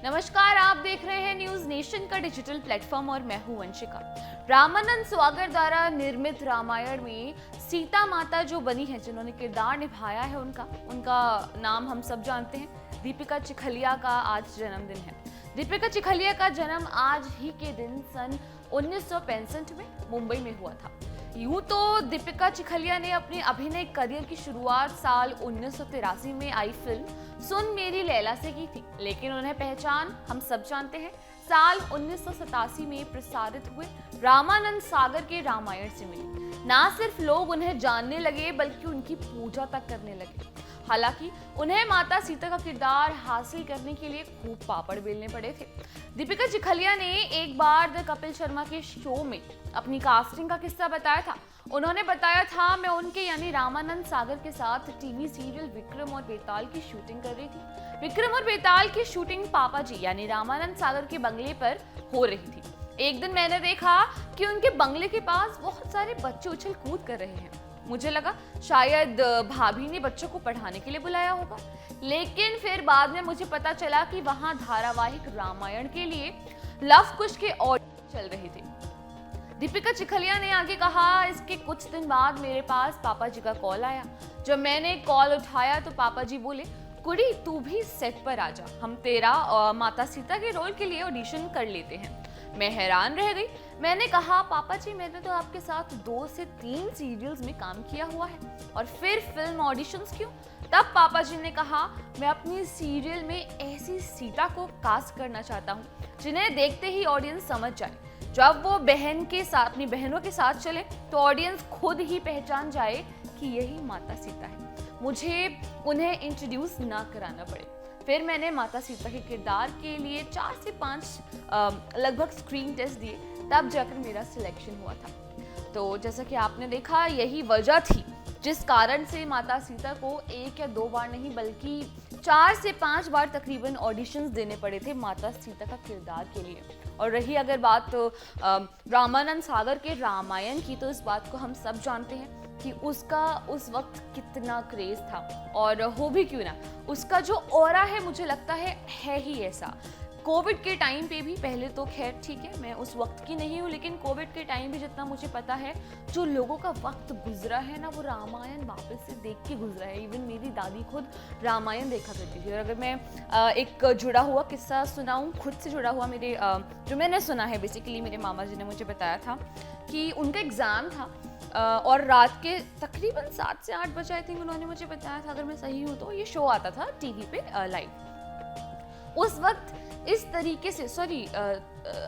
नमस्कार, आप देख रहे हैं न्यूज नेशन का डिजिटल प्लेटफॉर्म और मैं हूं वंशिका। रामानंद स्वागर द्वारा निर्मित रामायण में सीता माता जो बनी है, जिन्होंने किरदार निभाया है, उनका नाम हम सब जानते हैं। दीपिका चिखलिया का आज जन्मदिन है। दीपिका चिखलिया का जन्म आज ही के दिन सन 1965 में मुंबई में हुआ था। यूं तो दीपिका चिखलिया ने अपने अभिनय करियर की शुरुआत साल 1983 में आई फिल्म सुन मेरी लैला से की थी, लेकिन उन्हें पहचान हम सब जानते हैं साल 1987 में प्रसारित हुए रामानंद सागर के रामायण से मिली। ना सिर्फ लोग उन्हें जानने लगे बल्कि उनकी पूजा तक करने लगे। हालांकि उन्हें माता सीता का किरदार हासिल करने के लिए खूब पापड़ बेलने पड़े थे। दीपिका चिखलिया ने एक बार द कपिल शर्मा के शो में अपनी कास्टिंग का किस्सा बताया था। उन्होंने बताया था, मैं उनके यानी रामानंद सागर के साथ टीवी सीरियल विक्रम और बेताल की शूटिंग कर रही थी। विक्रम और बेताल की शूटिंग पापा जी यानी रामानंद सागर के बंगले पर हो रही थी। एक दिन मैंने देखा कि उनके बंगले के पास बहुत सारे बच्चे उछल कूद कर रहे हैं। मुझे लगा शायद भाभी ने बच्चों को पढ़ाने के लिए बुलाया होगा, लेकिन फिर बाद में मुझे पता चला कि वहां धारावाहिक रामायण के लिए लव कुश के ऑडिशन चल रहे थे। दीपिका चिखलिया ने आगे कहा, इसके कुछ दिन बाद मेरे पास पापा जी का कॉल आया। जब मैंने कॉल उठाया तो पापा जी बोले, कुड़ी तू भी सेट पर आ जा, हम तेरा माता सीता के रोल के लिए ऑडिशन कर लेते हैं। मैं हैरान रह गई। मैंने कहा, पापा जी मैंने तो आपके साथ 2 से 3 सीरियल्स में काम किया हुआ है और फिर फिल्म ऑडिशंस क्यों? तब पापा जी ने कहा, मैं अपनी सीरियल में ऐसी सीता को कास्ट करना चाहता हूँ जिन्हें देखते ही ऑडियंस समझ जाए। जब वो अपनी बहनों के साथ चले तो ऑडियंस खुद ही पहचान जाए कि यही माता सीता है, मुझे उन्हें इंट्रोड्यूस ना कराना पड़े। फिर मैंने माता सीता के किरदार के लिए 4 से 5 लगभग स्क्रीन टेस्ट दिए, तब जाकर मेरा सिलेक्शन हुआ था। तो जैसा कि आपने देखा, यही वजह थी जिस कारण से माता सीता को 1 या 2 बार नहीं बल्कि 4 से 5 बार तकरीबन ऑडिशंस देने पड़े थे माता सीता का किरदार के लिए। और रही अगर बात रामानंद सागर के रामायण की, तो इस बात को हम सब जानते हैं कि उसका उस वक्त कितना क्रेज था, और हो भी क्यों ना, उसका जो ऑरा है मुझे लगता है ही ऐसा। कोविड के टाइम पे भी, पहले तो खैर ठीक है मैं उस वक्त की नहीं हूँ, लेकिन कोविड के टाइम भी जितना मुझे पता है, जो लोगों का वक्त गुजरा है ना, वो रामायण वापस से देख के गुजरा है। इवन मेरी दादी खुद रामायण देखा करती थी। और अगर मैं एक जुड़ा हुआ किस्सा सुनाऊँ, खुद से जुड़ा हुआ, जो मैंने सुना है बेसिकली, मेरे मामा जी ने मुझे बताया था कि उनका एग्ज़ाम था और रात के तकरीबन 7 से 8 बजे आई थिंक उन्होंने मुझे बताया था, अगर मैं सही हूँ तो, ये शो आता था टीवी पे लाइव। उस वक्त इस तरीके से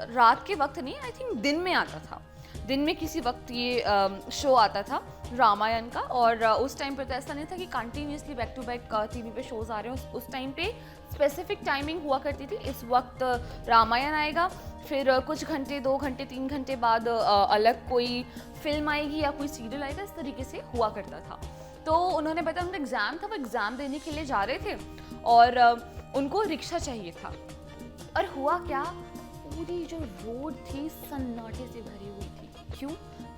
रात के वक्त नहीं, आई थिंक दिन में आता था, दिन में किसी वक्त ये शो आता था रामायण का। और उस टाइम पे तो ऐसा नहीं था कि continuously back to back TV पे शोज आ रहे हैं। उस टाइम पे स्पेसिफिक टाइमिंग हुआ करती थी, इस वक्त रामायण आएगा, फिर कुछ घंटे, 2 घंटे, 3 घंटे बाद अलग कोई फिल्म आएगी या कोई सीरियल आएगा, इस तरीके से हुआ करता था। तो उन्होंने बताया उनका एग्ज़ाम था, वो एग्ज़ाम देने के लिए जा रहे थे और उनको रिक्शा चाहिए था। और हुआ क्या, पूरी जो रोड थी सन्नाटे से भरी हुई थी। क्यों?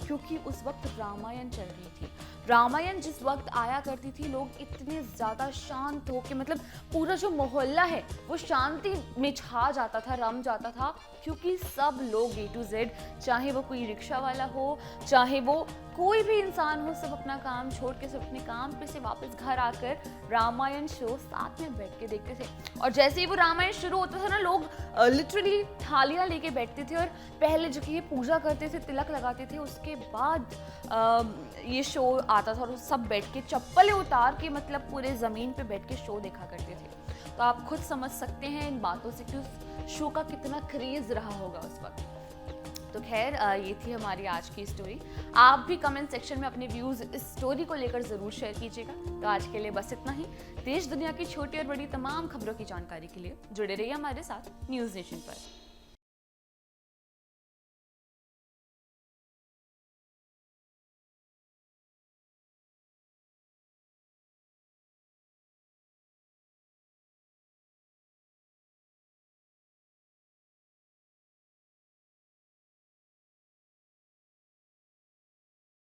क्योंकि उस वक्त रामायण चल रही थी। रामायण जिस वक्त आया करती थी, लोग इतने ज़्यादा शांत हो के, मतलब पूरा जो मोहल्ला है वो शांति में छा जाता था, रम जाता था, क्योंकि सब लोग A to Z, चाहे वो कोई रिक्शा वाला हो, चाहे वो कोई भी इंसान हो, सब अपना काम छोड़ के, सब अपने काम पे से वापस घर आकर रामायण शो साथ में बैठ के देखते थे। और जैसे ही वो रामायण शुरू होता था ना, लोग लिटरली थालियाँ लेके बैठते थे और पहले जो कि ये पूजा करते थे, तिलक लगाते थे, उसके बाद ये शो आता था और सब बैठ के चप्पलें उतार के, मतलब पूरे ज़मीन पे बैठ के शो देखा करते थे। तो आप खुद समझ सकते हैं इन बातों से कि उस शो का कितना क्रेज़ रहा होगा उस वक्त। तो खैर, ये थी हमारी आज की स्टोरी। आप भी कमेंट सेक्शन में अपने व्यूज़ इस स्टोरी को लेकर ज़रूर शेयर कीजिएगा। तो आज के लिए बस इतना ही। देश दुनिया की छोटी और बड़ी तमाम खबरों की जानकारी के लिए जुड़े रहिए हमारे साथ न्यूज़ नेशन पर।